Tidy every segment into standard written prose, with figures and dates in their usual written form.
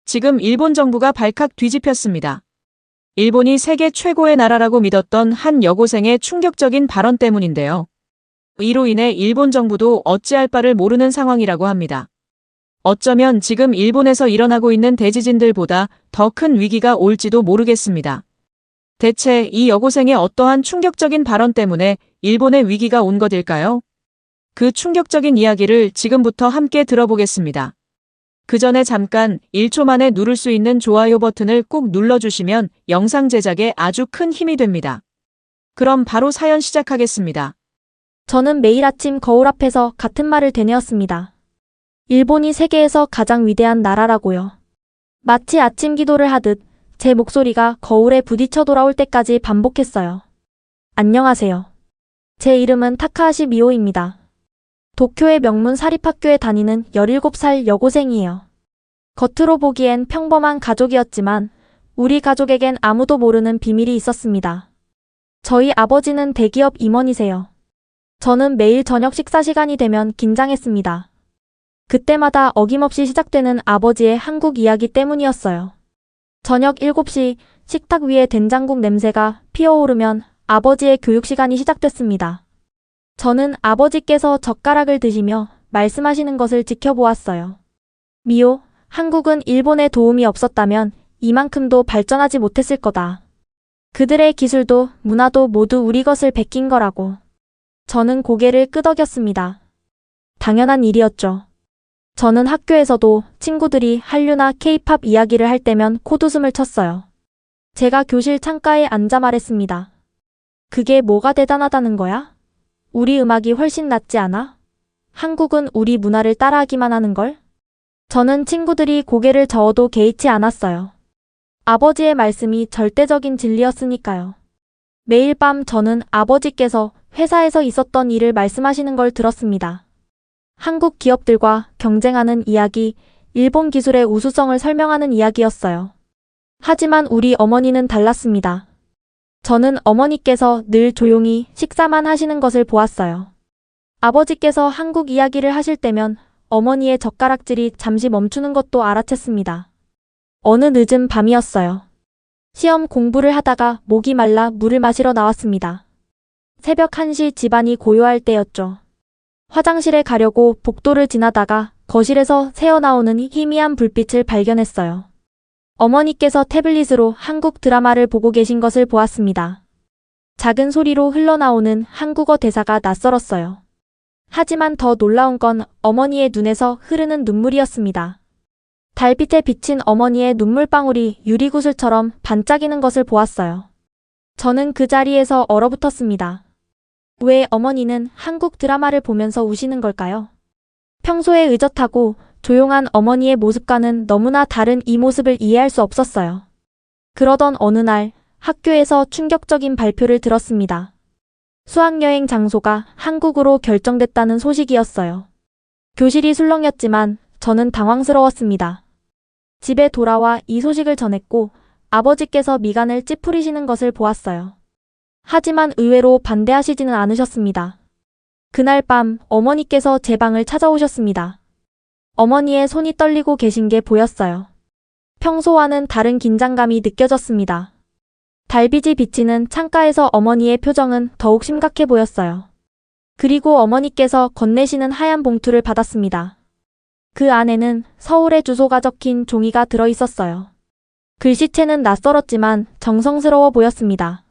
지금 일본 정부가 발칵 뒤집혔습니다. 일본이 세계 최고의 나라라고 믿었던 한 여고생의 충격적인 발언 때문인데요. 이로 인해 일본 정부도 어찌할 바를 모르는 상황이라고 합니다. 어쩌면 지금 일본에서 일어나고 있는 대지진들보다 더 큰 위기가 올지도 모르겠습니다. 대체 이 여고생의 어떠한 충격적인 발언 때문에 일본의 위기가 온 것일까요? 그 충격적인 이야기를 지금부터 함께 들어보겠습니다. 그 전에 잠깐 1초 만에 누를 수 있는 좋아요 버튼을 꾹 눌러주시면 영상 제작에 아주 큰 힘이 됩니다. 그럼 바로 사연 시작하겠습니다. 저는 매일 아침 거울 앞에서 같은 말을 되뇌었습니다. 일본이 세계에서 가장 위대한 나라라고요. 마치 아침 기도를 하듯 제 목소리가 거울에 부딪혀 돌아올 때까지 반복했어요. 안녕하세요. 제 이름은 타카하시 미오입니다. 도쿄의 명문 사립학교에 다니는 17살 여고생이에요. 겉으로 보기엔 평범한 가족이었지만 우리 가족에겐 아무도 모르는 비밀이 있었습니다. 저희 아버지는 대기업 임원이세요. 저는 매일 저녁 식사 시간이 되면 긴장했습니다. 그때마다 어김없이 시작되는 아버지의 한국 이야기 때문이었어요. 저녁 7시 식탁 위에 된장국 냄새가 피어오르면 아버지의 교육 시간이 시작됐습니다. 저는 아버지께서 젓가락을 드시며 말씀하시는 것을 지켜보았어요. 미오, 한국은 일본의 도움이 없었다면 이만큼도 발전하지 못했을 거다. 그들의 기술도 문화도 모두 우리 것을 베낀 거라고. 저는 고개를 끄덕였습니다. 당연한 일이었죠. 저는 학교에서도 친구들이 한류나 케이팝 이야기를 할 때면 콧웃음을 쳤어요. 제가 교실 창가에 앉아 말했습니다. 그게 뭐가 대단하다는 거야? 우리 음악이 훨씬 낫지 않아? 한국은 우리 문화를 따라하기만 하는걸? 저는 친구들이 고개를 저어도 개의치 않았어요. 아버지의 말씀이 절대적인 진리였으니까요. 매일 밤 저는 아버지께서 회사에서 있었던 일을 말씀하시는 걸 들었습니다. 한국 기업들과 경쟁하는 이야기, 일본 기술의 우수성을 설명하는 이야기였어요. 하지만 우리 어머니는 달랐습니다. 저는 어머니께서 늘 조용히 식사만 하시는 것을 보았어요. 아버지께서 한국 이야기를 하실 때면 어머니의 젓가락질이 잠시 멈추는 것도 알아챘습니다. 어느 늦은 밤이었어요. 시험 공부를 하다가 목이 말라 물을 마시러 나왔습니다. 새벽 1시 집안이 고요할 때였죠. 화장실에 가려고 복도를 지나다가 거실에서 새어나오는 희미한 불빛을 발견했어요. 어머니께서 태블릿으로 한국 드라마를 보고 계신 것을 보았습니다. 작은 소리로 흘러나오는 한국어 대사가 낯설었어요. 하지만 더 놀라운 건 어머니의 눈에서 흐르는 눈물이었습니다. 달빛에 비친 어머니의 눈물방울이 유리구슬처럼 반짝이는 것을 보았어요. 저는 그 자리에서 얼어붙었습니다. 왜 어머니는 한국 드라마를 보면서 우시는 걸까요? 평소에 의젓하고 조용한 어머니의 모습과는 너무나 다른 이 모습을 이해할 수 없었어요. 그러던 어느 날 학교에서 충격적인 발표를 들었습니다. 수학여행 장소가 한국으로 결정됐다는 소식이었어요. 교실이 술렁였지만 저는 당황스러웠습니다. 집에 돌아와 이 소식을 전했고 아버지께서 미간을 찌푸리시는 것을 보았어요. 하지만 의외로 반대하시지는 않으셨습니다. 그날 밤 어머니께서 제 방을 찾아오셨습니다. 어머니의 손이 떨리고 계신 게 보였어요. 평소와는 다른 긴장감이 느껴졌습니다. 달빛이 비치는 창가에서 어머니의 표정은 더욱 심각해 보였어요. 그리고 어머니께서 건네시는 하얀 봉투를 받았습니다. 그 안에는 서울의 주소가 적힌 종이가 들어 있었어요. 글씨체는 낯설었지만 정성스러워 보였습니다.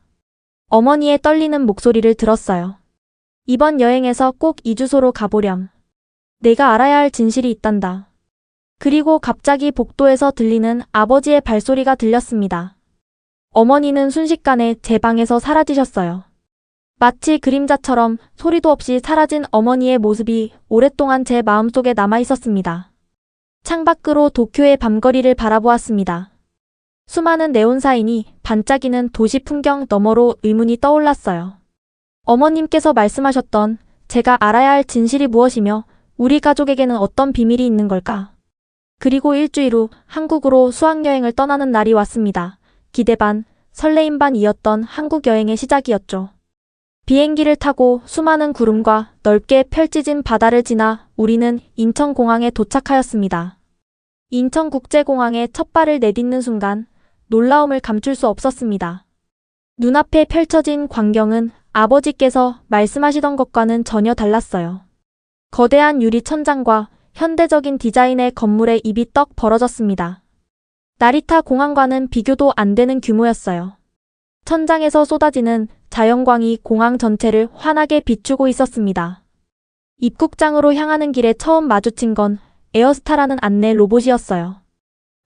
어머니의 떨리는 목소리를 들었어요. 이번 여행에서 꼭 이 주소로 가보렴. 내가 알아야 할 진실이 있단다. 그리고 갑자기 복도에서 들리는 아버지의 발소리가 들렸습니다. 어머니는 순식간에 제 방에서 사라지셨어요. 마치 그림자처럼 소리도 없이 사라진 어머니의 모습이 오랫동안 제 마음속에 남아 있었습니다. 창밖으로 도쿄의 밤거리를 바라보았습니다. 수많은 네온사인이 반짝이는 도시 풍경 너머로 의문이 떠올랐어요. 어머님께서 말씀하셨던 제가 알아야 할 진실이 무엇이며 우리 가족에게는 어떤 비밀이 있는 걸까? 그리고 일주일 후 한국으로 수학여행을 떠나는 날이 왔습니다. 기대 반, 설레임 반이었던 한국 여행의 시작이었죠. 비행기를 타고 수많은 구름과 넓게 펼쳐진 바다를 지나 우리는 인천공항에 도착하였습니다. 인천국제공항에 첫 발을 내딛는 순간 놀라움을 감출 수 없었습니다. 눈앞에 펼쳐진 광경은 아버지께서 말씀하시던 것과는 전혀 달랐어요. 거대한 유리 천장과 현대적인 디자인의 건물에 입이 떡 벌어졌습니다. 나리타 공항과는 비교도 안 되는 규모였어요. 천장에서 쏟아지는 자연광이 공항 전체를 환하게 비추고 있었습니다. 입국장으로 향하는 길에 처음 마주친 건 에어스타라는 안내 로봇이었어요.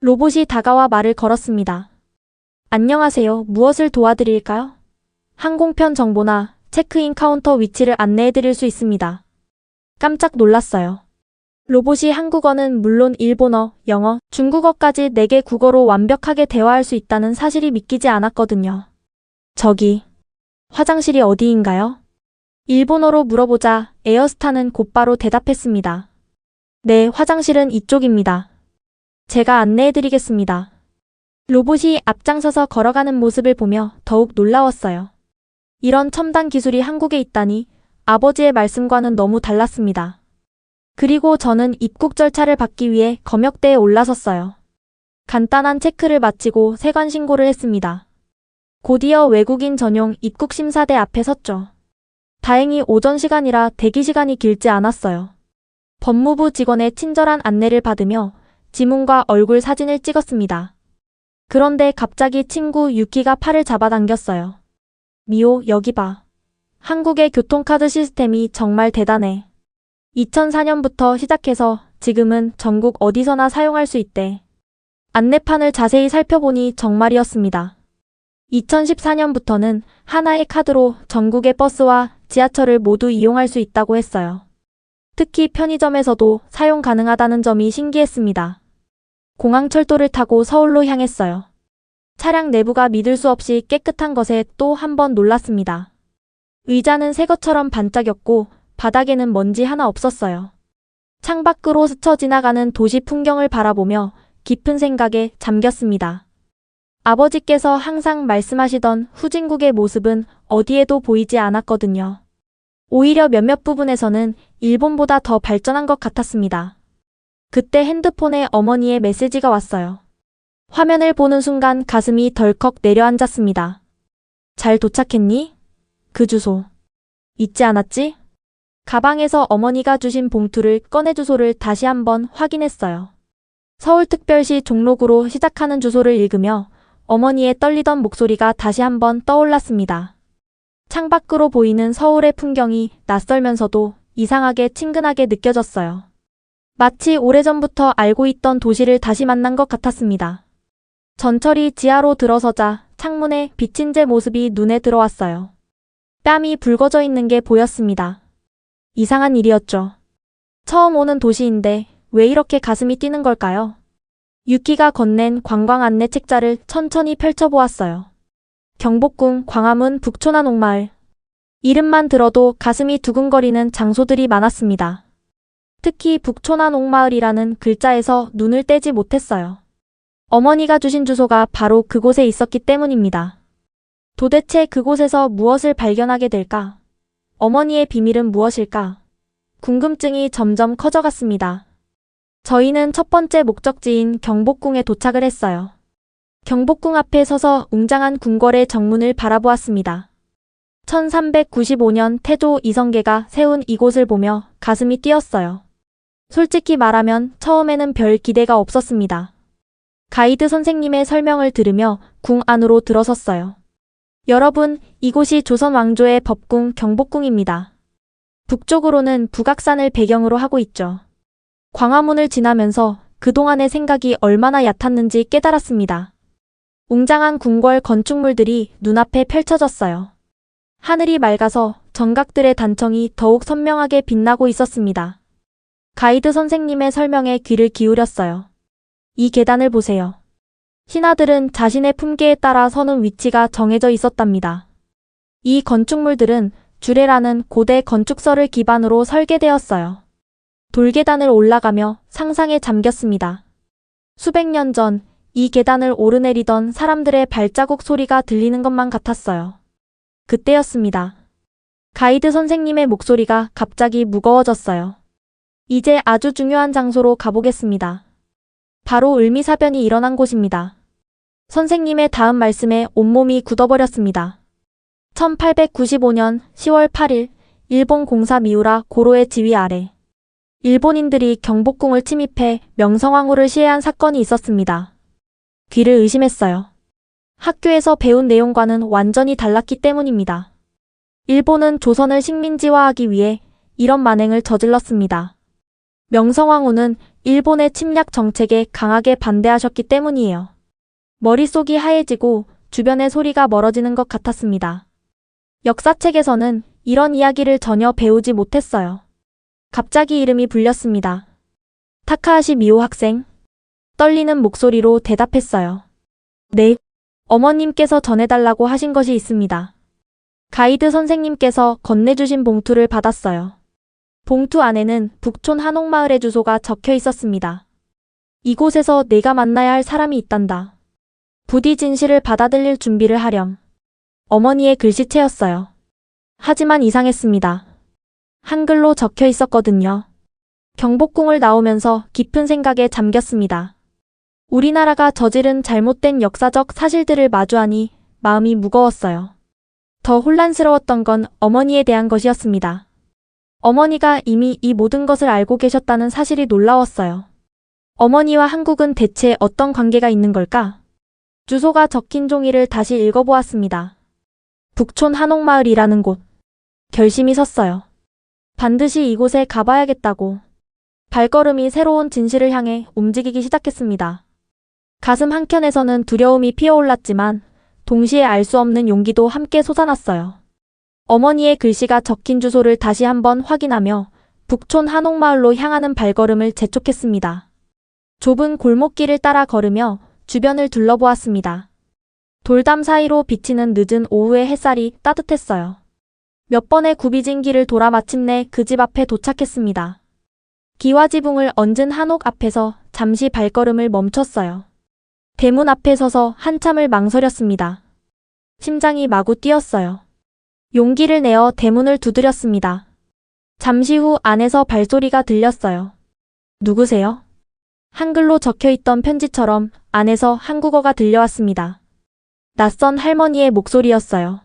로봇이 다가와 말을 걸었습니다. 안녕하세요. 무엇을 도와드릴까요? 항공편 정보나 체크인 카운터 위치를 안내해드릴 수 있습니다. 깜짝 놀랐어요. 로봇이 한국어는 물론 일본어, 영어, 중국어까지 4개 국어로 완벽하게 대화할 수 있다는 사실이 믿기지 않았거든요. 저기, 화장실이 어디인가요? 일본어로 물어보자 에어스타는 곧바로 대답했습니다. 네, 화장실은 이쪽입니다. 제가 안내해드리겠습니다. 로봇이 앞장서서 걸어가는 모습을 보며 더욱 놀라웠어요. 이런 첨단 기술이 한국에 있다니 아버지의 말씀과는 너무 달랐습니다. 그리고 저는 입국 절차를 받기 위해 검역대에 올라섰어요. 간단한 체크를 마치고 세관 신고를 했습니다. 곧이어 외국인 전용 입국 심사대 앞에 섰죠. 다행히 오전 시간이라 대기 시간이 길지 않았어요. 법무부 직원의 친절한 안내를 받으며 지문과 얼굴 사진을 찍었습니다. 그런데 갑자기 친구 유키가 팔을 잡아당겼어요. 미호, 여기 봐. 한국의 교통카드 시스템이 정말 대단해. 2004년부터 시작해서 지금은 전국 어디서나 사용할 수 있대. 안내판을 자세히 살펴보니 정말이었습니다. 2014년부터는 하나의 카드로 전국의 버스와 지하철을 모두 이용할 수 있다고 했어요. 특히 편의점에서도 사용 가능하다는 점이 신기했습니다. 공항철도를 타고 서울로 향했어요. 차량 내부가 믿을 수 없이 깨끗한 것에 또 한 번 놀랐습니다. 의자는 새 것처럼 반짝였고 바닥에는 먼지 하나 없었어요. 창밖으로 스쳐 지나가는 도시 풍경을 바라보며 깊은 생각에 잠겼습니다. 아버지께서 항상 말씀하시던 후진국의 모습은 어디에도 보이지 않았거든요. 오히려 몇몇 부분에서는 일본보다 더 발전한 것 같았습니다. 그때 핸드폰에 어머니의 메시지가 왔어요. 화면을 보는 순간 가슴이 덜컥 내려앉았습니다. 잘 도착했니? 그 주소. 잊지 않았지? 가방에서 어머니가 주신 봉투를 꺼내 주소를 다시 한번 확인했어요. 서울특별시 종로구로 시작하는 주소를 읽으며 어머니의 떨리던 목소리가 다시 한번 떠올랐습니다. 창밖으로 보이는 서울의 풍경이 낯설면서도 이상하게 친근하게 느껴졌어요. 마치 오래전부터 알고 있던 도시를 다시 만난 것 같았습니다. 전철이 지하로 들어서자 창문에 비친 제 모습이 눈에 들어왔어요. 뺨이 붉어져 있는 게 보였습니다. 이상한 일이었죠. 처음 오는 도시인데 왜 이렇게 가슴이 뛰는 걸까요? 유키가 건넨 관광 안내 책자를 천천히 펼쳐보았어요. 경복궁, 광화문, 북촌한 옥마을. 이름만 들어도 가슴이 두근거리는 장소들이 많았습니다. 특히 북촌한 옥마을이라는 글자에서 눈을 떼지 못했어요. 어머니가 주신 주소가 바로 그곳에 있었기 때문입니다. 도대체 그곳에서 무엇을 발견하게 될까? 어머니의 비밀은 무엇일까? 궁금증이 점점 커져갔습니다. 저희는 첫 번째 목적지인 경복궁에 도착을 했어요. 경복궁 앞에 서서 웅장한 궁궐의 정문을 바라보았습니다. 1395년 태조 이성계가 세운 이곳을 보며 가슴이 뛰었어요. 솔직히 말하면 처음에는 별 기대가 없었습니다. 가이드 선생님의 설명을 들으며 궁 안으로 들어섰어요. 여러분, 이곳이 조선 왕조의 법궁 경복궁입니다. 북쪽으로는 북악산을 배경으로 하고 있죠. 광화문을 지나면서 그동안의 생각이 얼마나 얕았는지 깨달았습니다. 웅장한 궁궐 건축물들이 눈앞에 펼쳐졌어요. 하늘이 맑아서 정각들의 단청이 더욱 선명하게 빛나고 있었습니다. 가이드 선생님의 설명에 귀를 기울였어요. 이 계단을 보세요. 신하들은 자신의 품계에 따라 서는 위치가 정해져 있었답니다. 이 건축물들은 주례라는 고대 건축설을 기반으로 설계되었어요. 돌계단을 올라가며 상상에 잠겼습니다. 수백 년 전 이 계단을 오르내리던 사람들의 발자국 소리가 들리는 것만 같았어요. 그때였습니다. 가이드 선생님의 목소리가 갑자기 무거워졌어요. 이제 아주 중요한 장소로 가보겠습니다. 바로 을미사변이 일어난 곳입니다. 선생님의 다음 말씀에 온몸이 굳어버렸습니다. 1895년 10월 8일 일본 공사 미우라 고로의 지휘 아래 일본인들이 경복궁을 침입해 명성황후를 시해한 사건이 있었습니다. 귀를 의심했어요. 학교에서 배운 내용과는 완전히 달랐기 때문입니다. 일본은 조선을 식민지화하기 위해 이런 만행을 저질렀습니다. 명성황후는 일본의 침략 정책에 강하게 반대하셨기 때문이에요. 머릿속이 하얘지고 주변의 소리가 멀어지는 것 같았습니다. 역사책에서는 이런 이야기를 전혀 배우지 못했어요. 갑자기 이름이 불렸습니다. 타카하시 미오 학생. 떨리는 목소리로 대답했어요. 네, 어머님께서 전해달라고 하신 것이 있습니다. 가이드 선생님께서 건네주신 봉투를 받았어요. 봉투 안에는 북촌 한옥마을의 주소가 적혀 있었습니다. 이곳에서 내가 만나야 할 사람이 있단다. 부디 진실을 받아들일 준비를 하렴. 어머니의 글씨체였어요. 하지만 이상했습니다. 한글로 적혀 있었거든요. 경복궁을 나오면서 깊은 생각에 잠겼습니다. 우리나라가 저지른 잘못된 역사적 사실들을 마주하니 마음이 무거웠어요. 더 혼란스러웠던 건 어머니에 대한 것이었습니다. 어머니가 이미 이 모든 것을 알고 계셨다는 사실이 놀라웠어요. 어머니와 한국은 대체 어떤 관계가 있는 걸까? 주소가 적힌 종이를 다시 읽어보았습니다. 북촌 한옥마을이라는 곳. 결심이 섰어요. 반드시 이곳에 가봐야겠다고. 발걸음이 새로운 진실을 향해 움직이기 시작했습니다. 가슴 한켠에서는 두려움이 피어올랐지만 동시에 알 수 없는 용기도 함께 솟아났어요. 어머니의 글씨가 적힌 주소를 다시 한번 확인하며 북촌 한옥마을로 향하는 발걸음을 재촉했습니다. 좁은 골목길을 따라 걸으며 주변을 둘러보았습니다. 돌담 사이로 비치는 늦은 오후의 햇살이 따뜻했어요. 몇 번의 굽이진 길을 돌아 마침내 그 집 앞에 도착했습니다. 기와지붕을 얹은 한옥 앞에서 잠시 발걸음을 멈췄어요. 대문 앞에 서서 한참을 망설였습니다. 심장이 마구 뛰었어요. 용기를 내어 대문을 두드렸습니다. 잠시 후 안에서 발소리가 들렸어요. 누구세요? 한글로 적혀있던 편지처럼 안에서 한국어가 들려왔습니다. 낯선 할머니의 목소리였어요.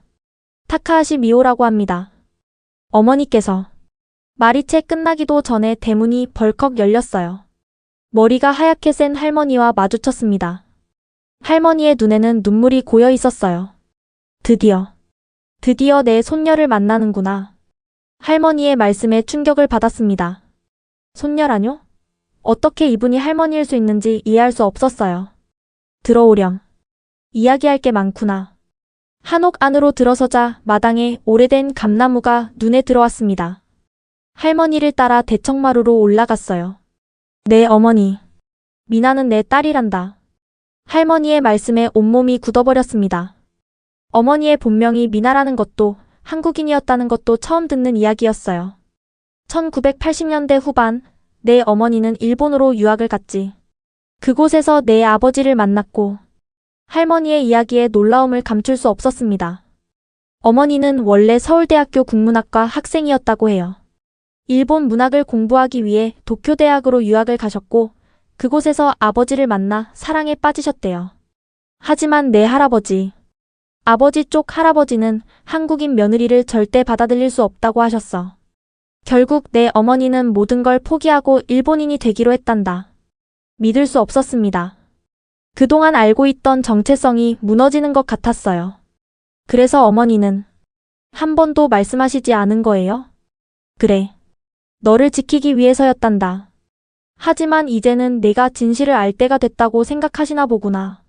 타카하시 미오라고 합니다. 어머니께서. 말이 채 끝나기도 전에 대문이 벌컥 열렸어요. 머리가 하얗게 센 할머니와 마주쳤습니다. 할머니의 눈에는 눈물이 고여 있었어요. 드디어 내 손녀를 만나는구나. 할머니의 말씀에 충격을 받았습니다. 손녀라뇨? 어떻게 이분이 할머니일 수 있는지 이해할 수 없었어요. 들어오렴. 이야기할 게 많구나. 한옥 안으로 들어서자 마당에 오래된 감나무가 눈에 들어왔습니다. 할머니를 따라 대청마루로 올라갔어요. 네, 어머니. 미나는 내 딸이란다. 할머니의 말씀에 온몸이 굳어버렸습니다. 어머니의 본명이 미나라는 것도 한국인이었다는 것도 처음 듣는 이야기였어요. 1980년대 후반 내 어머니는 일본으로 유학을 갔지. 그곳에서 내 아버지를 만났고 할머니의 이야기에 놀라움을 감출 수 없었습니다. 어머니는 원래 서울대학교 국문학과 학생이었다고 해요. 일본 문학을 공부하기 위해 도쿄대학으로 유학을 가셨고 그곳에서 아버지를 만나 사랑에 빠지셨대요. 하지만 내 할아버지, 아버지 쪽 할아버지는 한국인 며느리를 절대 받아들일 수 없다고 하셨어. 결국 내 어머니는 모든 걸 포기하고 일본인이 되기로 했단다. 믿을 수 없었습니다. 그동안 알고 있던 정체성이 무너지는 것 같았어요. 그래서 어머니는 한 번도 말씀하시지 않은 거예요? 그래. 너를 지키기 위해서였단다. 하지만 이제는 내가 진실을 알 때가 됐다고 생각하시나 보구나.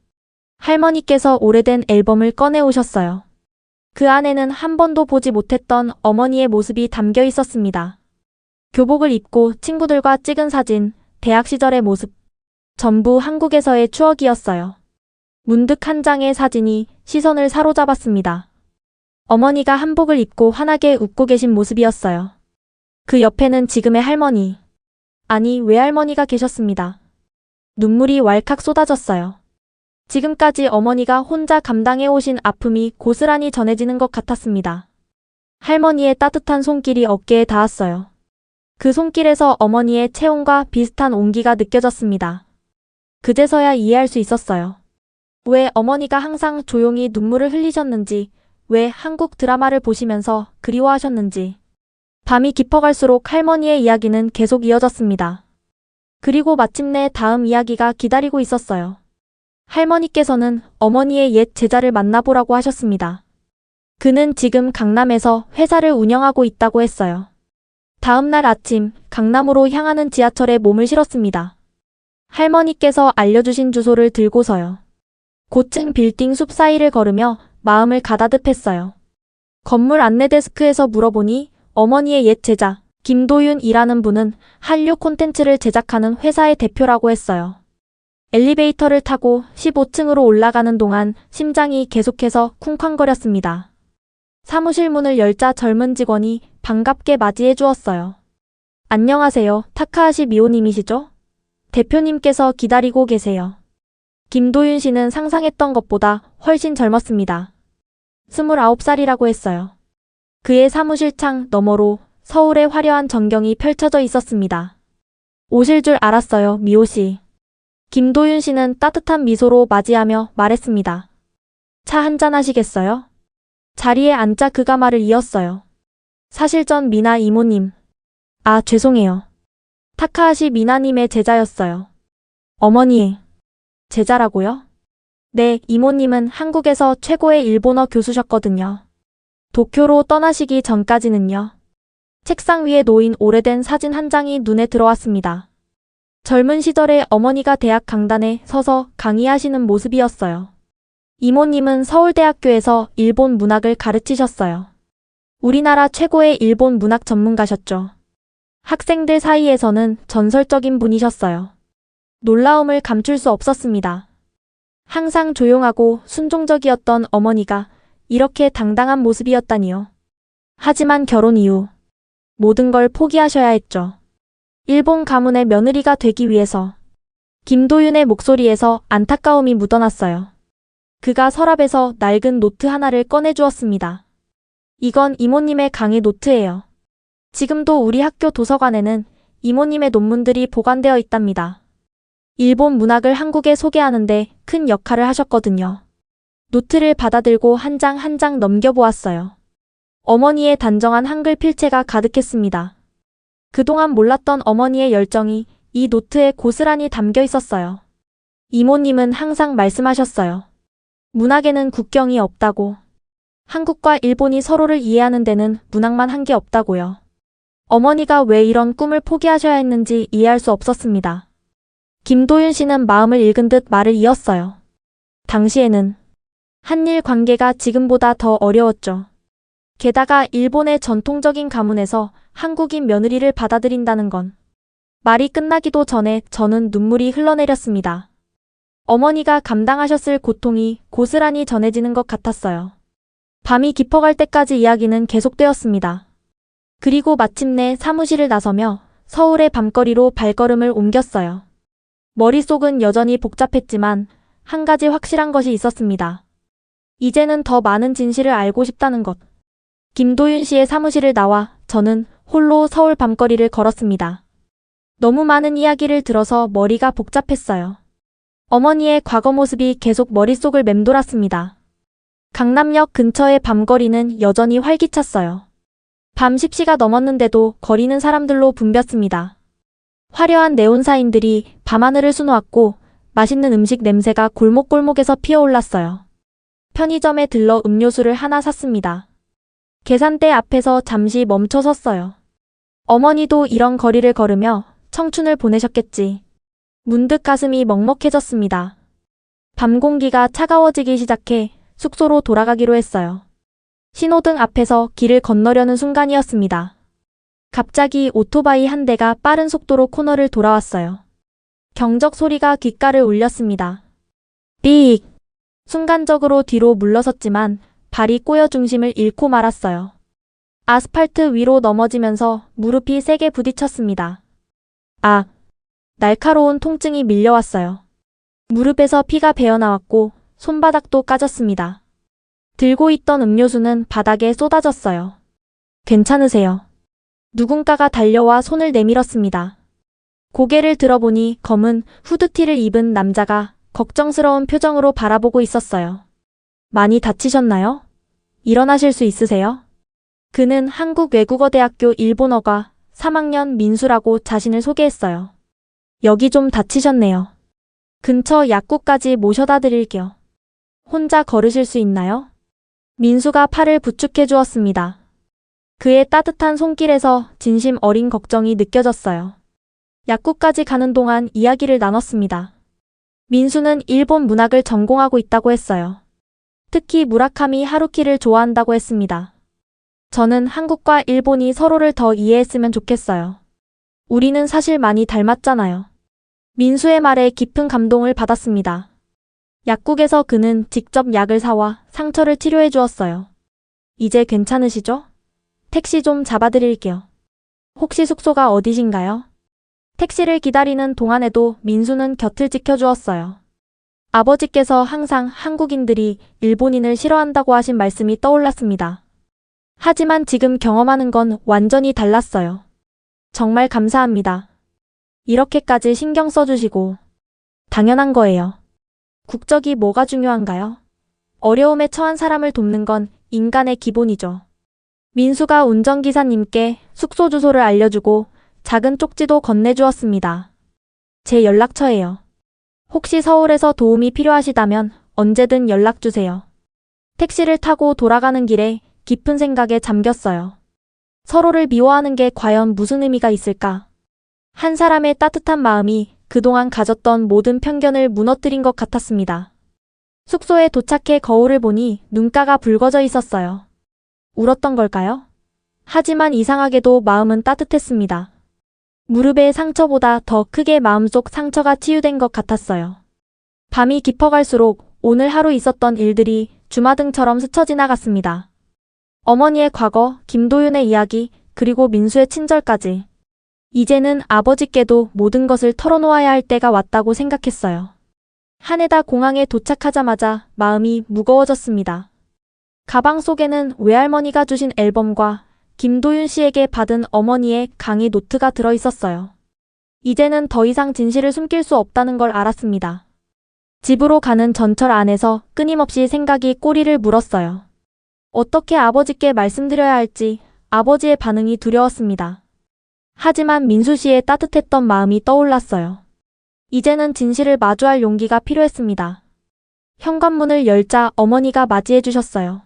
할머니께서 오래된 앨범을 꺼내 오셨어요. 그 안에는 한 번도 보지 못했던 어머니의 모습이 담겨 있었습니다. 교복을 입고 친구들과 찍은 사진, 대학 시절의 모습. 전부 한국에서의 추억이었어요. 문득 한 장의 사진이 시선을 사로잡았습니다. 어머니가 한복을 입고 환하게 웃고 계신 모습이었어요. 그 옆에는 지금의 할머니, 아니 외할머니가 계셨습니다. 눈물이 왈칵 쏟아졌어요. 지금까지 어머니가 혼자 감당해 오신 아픔이 고스란히 전해지는 것 같았습니다. 할머니의 따뜻한 손길이 어깨에 닿았어요. 그 손길에서 어머니의 체온과 비슷한 온기가 느껴졌습니다. 그제서야 이해할 수 있었어요. 왜 어머니가 항상 조용히 눈물을 흘리셨는지, 왜 한국 드라마를 보시면서 그리워하셨는지. 밤이 깊어갈수록 할머니의 이야기는 계속 이어졌습니다. 그리고 마침내 다음 이야기가 기다리고 있었어요. 할머니께서는 어머니의 옛 제자를 만나보라고 하셨습니다. 그는 지금 강남에서 회사를 운영하고 있다고 했어요. 다음 날 아침 강남으로 향하는 지하철에 몸을 실었습니다. 할머니께서 알려주신 주소를 들고서요. 고층 빌딩 숲 사이를 걸으며 마음을 가다듬했어요. 건물 안내 데스크에서 물어보니 어머니의 옛 제자 김도윤이라는 분은 한류 콘텐츠를 제작하는 회사의 대표라고 했어요. 엘리베이터를 타고 15층으로 올라가는 동안 심장이 계속해서 쿵쾅거렸습니다. 사무실 문을 열자 젊은 직원이 반갑게 맞이해 주었어요. 안녕하세요. 타카하시 미호님이시죠? 대표님께서 기다리고 계세요. 김도윤 씨는 상상했던 것보다 훨씬 젊었습니다. 29살이라고 했어요. 그의 사무실 창 너머로 서울의 화려한 전경이 펼쳐져 있었습니다. 오실 줄 알았어요, 미호 씨. 김도윤 씨는 따뜻한 미소로 맞이하며 말했습니다. 차 한잔 하시겠어요? 자리에 앉자 그가 말을 이었어요. 사실 전 미나 이모님. 아, 죄송해요. 타카하시 미나님의 제자였어요. 어머니의 제자라고요? 네, 이모님은 한국에서 최고의 일본어 교수셨거든요. 도쿄로 떠나시기 전까지는요. 책상 위에 놓인 오래된 사진 한 장이 눈에 들어왔습니다. 젊은 시절에 어머니가 대학 강단에 서서 강의하시는 모습이었어요. 이모님은 서울대학교에서 일본 문학을 가르치셨어요. 우리나라 최고의 일본 문학 전문가셨죠. 학생들 사이에서는 전설적인 분이셨어요. 놀라움을 감출 수 없었습니다. 항상 조용하고 순종적이었던 어머니가 이렇게 당당한 모습이었다니요. 하지만 결혼 이후 모든 걸 포기하셔야 했죠. 일본 가문의 며느리가 되기 위해서. 김도윤의 목소리에서 안타까움이 묻어났어요. 그가 서랍에서 낡은 노트 하나를 꺼내주었습니다. 이건 이모님의 강의 노트예요. 지금도 우리 학교 도서관에는 이모님의 논문들이 보관되어 있답니다. 일본 문학을 한국에 소개하는데 큰 역할을 하셨거든요. 노트를 받아들고 한 장 한 장 넘겨보았어요. 어머니의 단정한 한글 필체가 가득했습니다. 그동안 몰랐던 어머니의 열정이 이 노트에 고스란히 담겨 있었어요. 이모님은 항상 말씀하셨어요. 문학에는 국경이 없다고. 한국과 일본이 서로를 이해하는 데는 문학만 한 게 없다고요. 어머니가 왜 이런 꿈을 포기하셔야 했는지 이해할 수 없었습니다. 김도윤 씨는 마음을 읽은 듯 말을 이었어요. 당시에는 한일 관계가 지금보다 더 어려웠죠. 게다가 일본의 전통적인 가문에서 한국인 며느리를 받아들인다는 건. 말이 끝나기도 전에 저는 눈물이 흘러내렸습니다. 어머니가 감당하셨을 고통이 고스란히 전해지는 것 같았어요. 밤이 깊어갈 때까지 이야기는 계속되었습니다. 그리고 마침내 사무실을 나서며 서울의 밤거리로 발걸음을 옮겼어요. 머릿속은 여전히 복잡했지만 한 가지 확실한 것이 있었습니다. 이제는 더 많은 진실을 알고 싶다는 것. 김도윤 씨의 사무실을 나와 저는 홀로 서울 밤거리를 걸었습니다. 너무 많은 이야기를 들어서 머리가 복잡했어요. 어머니의 과거 모습이 계속 머릿속을 맴돌았습니다. 강남역 근처의 밤거리는 여전히 활기찼어요. 밤 10시가 넘었는데도 거리는 사람들로 붐볐습니다. 화려한 네온사인들이 밤하늘을 수놓았고 맛있는 음식 냄새가 골목골목에서 피어올랐어요. 편의점에 들러 음료수를 하나 샀습니다. 계산대 앞에서 잠시 멈춰 섰어요. 어머니도 이런 거리를 걸으며 청춘을 보내셨겠지. 문득 가슴이 먹먹해졌습니다. 밤 공기가 차가워지기 시작해 숙소로 돌아가기로 했어요. 신호등 앞에서 길을 건너려는 순간이었습니다. 갑자기 오토바이 한 대가 빠른 속도로 코너를 돌아왔어요. 경적 소리가 귓가를 울렸습니다. 삑! 순간적으로 뒤로 물러섰지만 발이 꼬여 중심을 잃고 말았어요. 아스팔트 위로 넘어지면서 무릎이 세게 부딪혔습니다. 아! 날카로운 통증이 밀려왔어요. 무릎에서 피가 배어나왔고 손바닥도 까졌습니다. 들고 있던 음료수는 바닥에 쏟아졌어요. 괜찮으세요? 누군가가 달려와 손을 내밀었습니다. 고개를 들어보니 검은 후드티를 입은 남자가 걱정스러운 표정으로 바라보고 있었어요. 많이 다치셨나요? 일어나실 수 있으세요? 그는 한국외국어대학교 일본어과 3학년 민수라고 자신을 소개했어요. 여기 좀 다치셨네요. 근처 약국까지 모셔다 드릴게요. 혼자 걸으실 수 있나요? 민수가 팔을 부축해 주었습니다. 그의 따뜻한 손길에서 진심 어린 걱정이 느껴졌어요. 약국까지 가는 동안 이야기를 나눴습니다. 민수는 일본 문학을 전공하고 있다고 했어요. 특히 무라카미 하루키를 좋아한다고 했습니다. 저는 한국과 일본이 서로를 더 이해했으면 좋겠어요. 우리는 사실 많이 닮았잖아요. 민수의 말에 깊은 감동을 받았습니다. 약국에서 그는 직접 약을 사와 상처를 치료해 주었어요. 이제 괜찮으시죠? 택시 좀 잡아드릴게요. 혹시 숙소가 어디신가요? 택시를 기다리는 동안에도 민수는 곁을 지켜주었어요. 아버지께서 항상 한국인들이 일본인을 싫어한다고 하신 말씀이 떠올랐습니다. 하지만 지금 경험하는 건 완전히 달랐어요. 정말 감사합니다. 이렇게까지 신경 써주시고. 당연한 거예요. 국적이 뭐가 중요한가요? 어려움에 처한 사람을 돕는 건 인간의 기본이죠. 민수가 운전기사님께 숙소 주소를 알려주고 작은 쪽지도 건네주었습니다. 제 연락처예요. 혹시 서울에서 도움이 필요하시다면 언제든 연락주세요. 택시를 타고 돌아가는 길에 깊은 생각에 잠겼어요. 서로를 미워하는 게 과연 무슨 의미가 있을까? 한 사람의 따뜻한 마음이 그동안 가졌던 모든 편견을 무너뜨린 것 같았습니다. 숙소에 도착해 거울을 보니 눈가가 붉어져 있었어요. 울었던 걸까요? 하지만 이상하게도 마음은 따뜻했습니다. 무릎의 상처보다 더 크게 마음속 상처가 치유된 것 같았어요. 밤이 깊어갈수록 오늘 하루 있었던 일들이 주마등처럼 스쳐 지나갔습니다. 어머니의 과거, 김도윤의 이야기, 그리고 민수의 친절까지. 이제는 아버지께도 모든 것을 털어놓아야 할 때가 왔다고 생각했어요. 하네다 공항에 도착하자마자 마음이 무거워졌습니다. 가방 속에는 외할머니가 주신 앨범과 김도윤 씨에게 받은 어머니의 강의 노트가 들어있었어요. 이제는 더 이상 진실을 숨길 수 없다는 걸 알았습니다. 집으로 가는 전철 안에서 끊임없이 생각이 꼬리를 물었어요. 어떻게 아버지께 말씀드려야 할지 아버지의 반응이 두려웠습니다. 하지만 민수 씨의 따뜻했던 마음이 떠올랐어요. 이제는 진실을 마주할 용기가 필요했습니다. 현관문을 열자 어머니가 맞이해 주셨어요.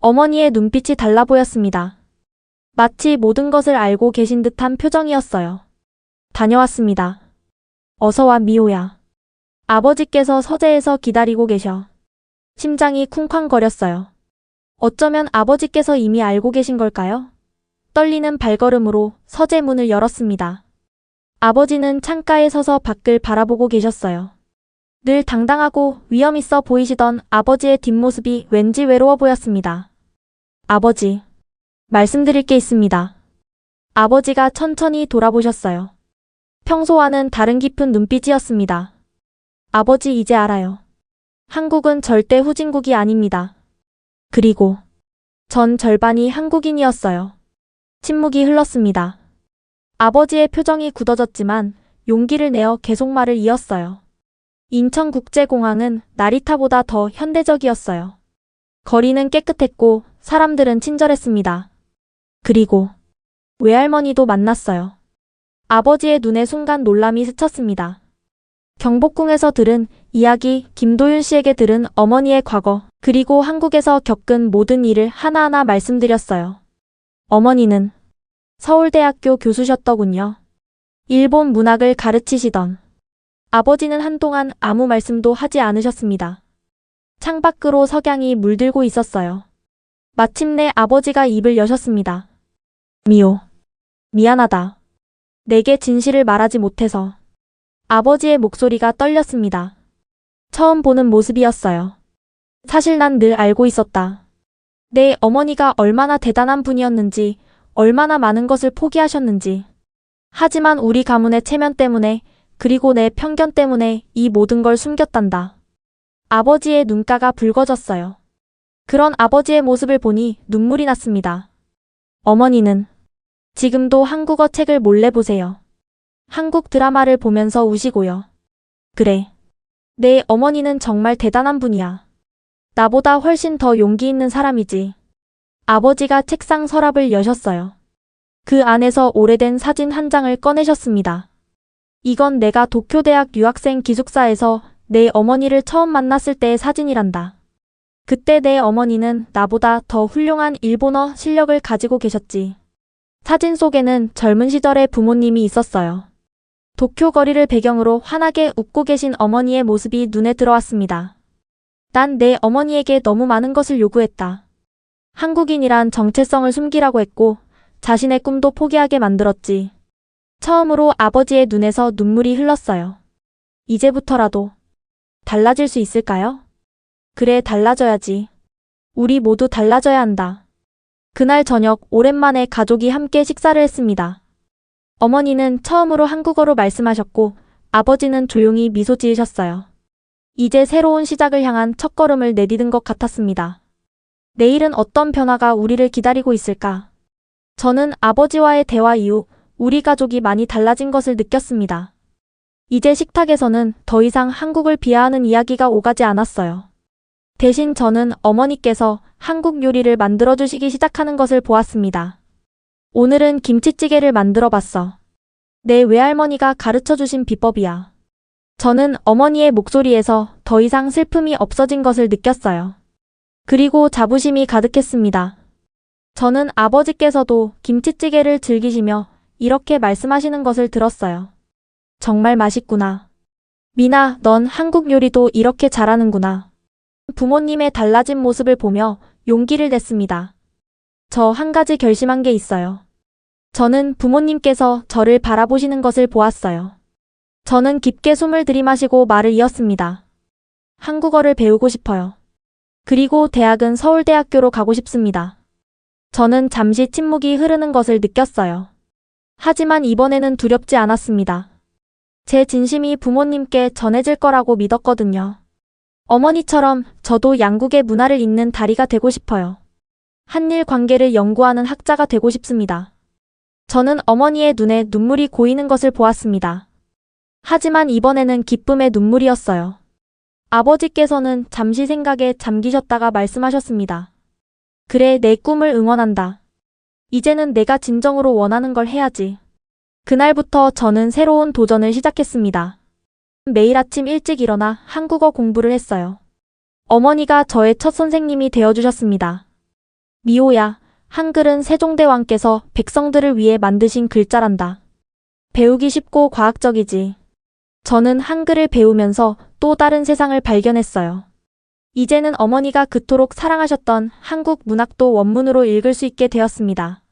어머니의 눈빛이 달라 보였습니다. 마치 모든 것을 알고 계신 듯한 표정이었어요. 다녀왔습니다. 어서와 미호야. 아버지께서 서재에서 기다리고 계셔. 심장이 쿵쾅거렸어요. 어쩌면 아버지께서 이미 알고 계신 걸까요? 떨리는 발걸음으로 서재 문을 열었습니다. 아버지는 창가에 서서 밖을 바라보고 계셨어요. 늘 당당하고 위험 있어 보이시던 아버지의 뒷모습이 왠지 외로워 보였습니다. 아버지, 말씀드릴 게 있습니다. 아버지가 천천히 돌아보셨어요. 평소와는 다른 깊은 눈빛이었습니다. 아버지 이제 알아요. 한국은 절대 후진국이 아닙니다. 그리고 전 절반이 한국인이었어요. 침묵이 흘렀습니다. 아버지의 표정이 굳어졌지만 용기를 내어 계속 말을 이었어요. 인천국제공항은 나리타보다 더 현대적이었어요. 거리는 깨끗했고 사람들은 친절했습니다. 그리고 외할머니도 만났어요. 아버지의 눈에 순간 놀람이 스쳤습니다. 경복궁에서 들은 이야기, 김도윤 씨에게 들은 어머니의 과거, 그리고 한국에서 겪은 모든 일을 하나하나 말씀드렸어요. 어머니는 서울대학교 교수셨더군요. 일본 문학을 가르치시던. 아버지는 한동안 아무 말씀도 하지 않으셨습니다. 창밖으로 석양이 물들고 있었어요. 마침내 아버지가 입을 여셨습니다. 미호, 미안하다. 내게 진실을 말하지 못해서. 아버지의 목소리가 떨렸습니다. 처음 보는 모습이었어요. 사실 난 늘 알고 있었다. 내 어머니가 얼마나 대단한 분이었는지, 얼마나 많은 것을 포기하셨는지. 하지만 우리 가문의 체면 때문에, 그리고 내 편견 때문에 이 모든 걸 숨겼단다. 아버지의 눈가가 붉어졌어요. 그런 아버지의 모습을 보니 눈물이 났습니다. 어머니는 지금도 한국어 책을 몰래 보세요. 한국 드라마를 보면서 우시고요. 그래. 내 어머니는 정말 대단한 분이야. 나보다 훨씬 더 용기 있는 사람이지. 아버지가 책상 서랍을 여셨어요. 그 안에서 오래된 사진 한 장을 꺼내셨습니다. 이건 내가 도쿄대학 유학생 기숙사에서 내 어머니를 처음 만났을 때의 사진이란다. 그때 내 어머니는 나보다 더 훌륭한 일본어 실력을 가지고 계셨지. 사진 속에는 젊은 시절의 부모님이 있었어요. 도쿄 거리를 배경으로 환하게 웃고 계신 어머니의 모습이 눈에 들어왔습니다. 난 내 어머니에게 너무 많은 것을 요구했다. 한국인이란 정체성을 숨기라고 했고 자신의 꿈도 포기하게 만들었지. 처음으로 아버지의 눈에서 눈물이 흘렀어요. 이제부터라도 달라질 수 있을까요? 그래, 달라져야지. 우리 모두 달라져야 한다. 그날 저녁 오랜만에 가족이 함께 식사를 했습니다. 어머니는 처음으로 한국어로 말씀하셨고 아버지는 조용히 미소 지으셨어요. 이제 새로운 시작을 향한 첫걸음을 내디딘 것 같았습니다. 내일은 어떤 변화가 우리를 기다리고 있을까? 저는 아버지와의 대화 이후 우리 가족이 많이 달라진 것을 느꼈습니다. 이제 식탁에서는 더 이상 한국을 비하하는 이야기가 오가지 않았어요. 대신 저는 어머니께서 한국 요리를 만들어주시기 시작하는 것을 보았습니다. 오늘은 김치찌개를 만들어 봤어. 내 외할머니가 가르쳐주신 비법이야. 저는 어머니의 목소리에서 더 이상 슬픔이 없어진 것을 느꼈어요. 그리고 자부심이 가득했습니다. 저는 아버지께서도 김치찌개를 즐기시며 이렇게 말씀하시는 것을 들었어요. 정말 맛있구나. 미나, 넌 한국 요리도 이렇게 잘하는구나. 부모님의 달라진 모습을 보며 용기를 냈습니다. 저 한 가지 결심한 게 있어요. 저는 부모님께서 저를 바라보시는 것을 보았어요. 저는 깊게 숨을 들이마시고 말을 이었습니다. 한국어를 배우고 싶어요. 그리고 대학은 서울대학교로 가고 싶습니다. 저는 잠시 침묵이 흐르는 것을 느꼈어요. 하지만 이번에는 두렵지 않았습니다. 제 진심이 부모님께 전해질 거라고 믿었거든요. 어머니처럼 저도 양국의 문화를 잇는 다리가 되고 싶어요. 한일 관계를 연구하는 학자가 되고 싶습니다. 저는 어머니의 눈에 눈물이 고이는 것을 보았습니다. 하지만 이번에는 기쁨의 눈물이었어요. 아버지께서는 잠시 생각에 잠기셨다가 말씀하셨습니다. 그래, 내 꿈을 응원한다. 이제는 내가 진정으로 원하는 걸 해야지. 그날부터 저는 새로운 도전을 시작했습니다. 매일 아침 일찍 일어나 한국어 공부를 했어요. 어머니가 저의 첫 선생님이 되어주셨습니다. 미호야, 한글은 세종대왕께서 백성들을 위해 만드신 글자란다. 배우기 쉽고 과학적이지. 저는 한글을 배우면서 또 다른 세상을 발견했어요. 이제는 어머니가 그토록 사랑하셨던 한국 문학도 원문으로 읽을 수 있게 되었습니다.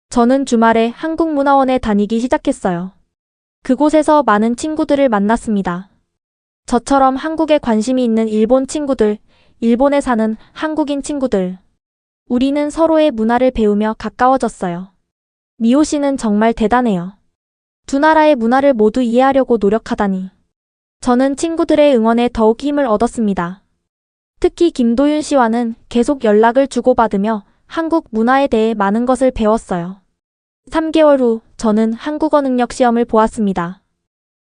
저는 주말에 한국문화원에 다니기 시작했어요. 그곳에서 많은 친구들을 만났습니다. 저처럼 한국에 관심이 있는 일본 친구들, 일본에 사는 한국인 친구들. 우리는 서로의 문화를 배우며 가까워졌어요. 미호 씨는 정말 대단해요. 두 나라의 문화를 모두 이해하려고 노력하다니. 저는 친구들의 응원에 더욱 힘을 얻었습니다. 특히 김도윤 씨와는 계속 연락을 주고받으며 한국 문화에 대해 많은 것을 배웠어요. 3개월 후 저는 한국어 능력 시험을 보았습니다.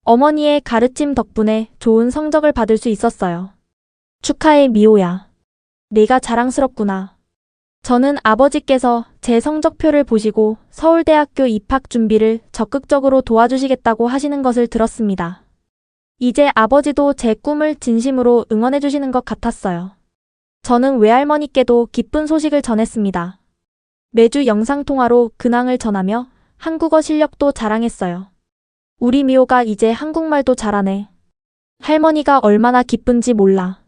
어머니의 가르침 덕분에 좋은 성적을 받을 수 있었어요. 축하해, 미호야. 내가 자랑스럽구나. 저는 아버지께서 제 성적표를 보시고 서울대학교 입학 준비를 적극적으로 도와주시겠다고 하시는 것을 들었습니다. 이제 아버지도 제 꿈을 진심으로 응원해 주시는 것 같았어요. 저는 외할머니께도 기쁜 소식을 전했습니다. 매주 영상통화로 근황을 전하며 한국어 실력도 자랑했어요. 우리 미호가 이제 한국말도 잘하네. 할머니가 얼마나 기쁜지 몰라.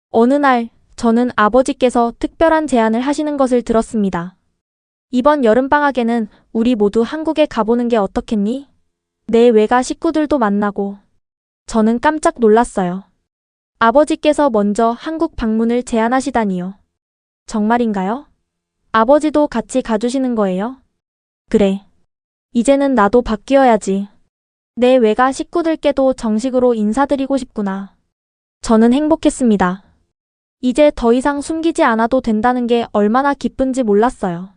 어느 날 저는 아버지께서 특별한 제안을 하시는 것을 들었습니다. 이번 여름방학에는 우리 모두 한국에 가보는 게 어떻겠니? 내 외가 식구들도 만나고. 저는 깜짝 놀랐어요. 아버지께서 먼저 한국 방문을 제안하시다니요. 정말인가요? 아버지도 같이 가주시는 거예요? 그래. 이제는 나도 바뀌어야지. 내 외가 식구들께도 정식으로 인사드리고 싶구나. 저는 행복했습니다. 이제 더 이상 숨기지 않아도 된다는 게 얼마나 기쁜지 몰랐어요.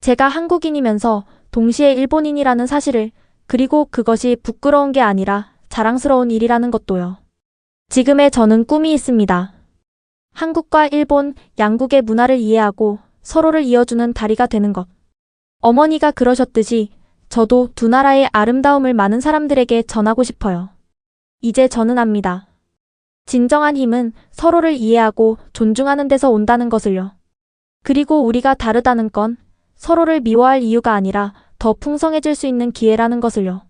제가 한국인이면서 동시에 일본인이라는 사실을 그리고 그것이 부끄러운 게 아니라 자랑스러운 일이라는 것도요. 지금의 저는 꿈이 있습니다. 한국과 일본 양국의 문화를 이해하고 서로를 이어주는 다리가 되는 것. 어머니가 그러셨듯이 저도 두 나라의 아름다움을 많은 사람들에게 전하고 싶어요. 이제 저는 압니다. 진정한 힘은 서로를 이해하고 존중하는 데서 온다는 것을요. 그리고 우리가 다르다는 건 서로를 미워할 이유가 아니라 더 풍성해질 수 있는 기회라는 것을요.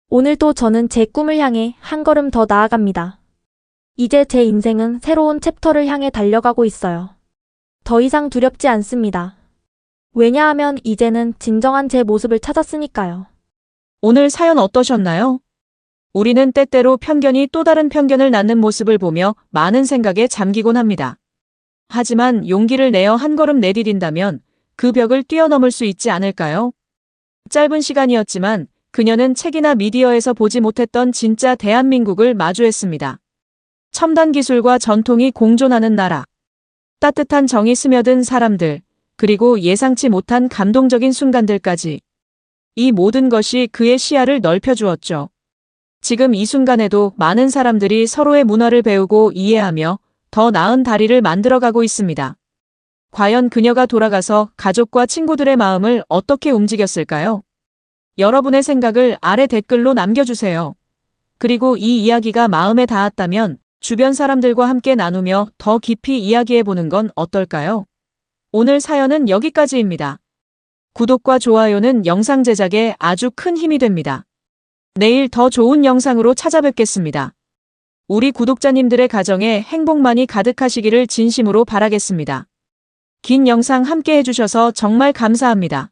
오늘도 저는 제 꿈을 향해 한 걸음 더 나아갑니다. 이제 제 인생은 새로운 챕터를 향해 달려가고 있어요. 더 이상 두렵지 않습니다. 왜냐하면 이제는 진정한 제 모습을 찾았으니까요. 오늘 사연 어떠셨나요? 우리는 때때로 편견이 또 다른 편견을 낳는 모습을 보며 많은 생각에 잠기곤 합니다. 하지만 용기를 내어 한 걸음 내디딘다면 그 벽을 뛰어넘을 수 있지 않을까요? 짧은 시간이었지만 그녀는 책이나 미디어에서 보지 못했던 진짜 대한민국을 마주했습니다. 첨단 기술과 전통이 공존하는 나라, 따뜻한 정이 스며든 사람들, 그리고 예상치 못한 감동적인 순간들까지. 이 모든 것이 그의 시야를 넓혀주었죠. 지금 이 순간에도 많은 사람들이 서로의 문화를 배우고 이해하며 더 나은 다리를 만들어가고 있습니다. 과연 그녀가 돌아가서 가족과 친구들의 마음을 어떻게 움직였을까요? 여러분의 생각을 아래 댓글로 남겨주세요. 그리고 이 이야기가 마음에 닿았다면 주변 사람들과 함께 나누며 더 깊이 이야기해보는 건 어떨까요? 오늘 사연은 여기까지입니다. 구독과 좋아요는 영상 제작에 아주 큰 힘이 됩니다. 내일 더 좋은 영상으로 찾아뵙겠습니다. 우리 구독자님들의 가정에 행복만이 가득하시기를 진심으로 바라겠습니다. 긴 영상 함께 해주셔서 정말 감사합니다.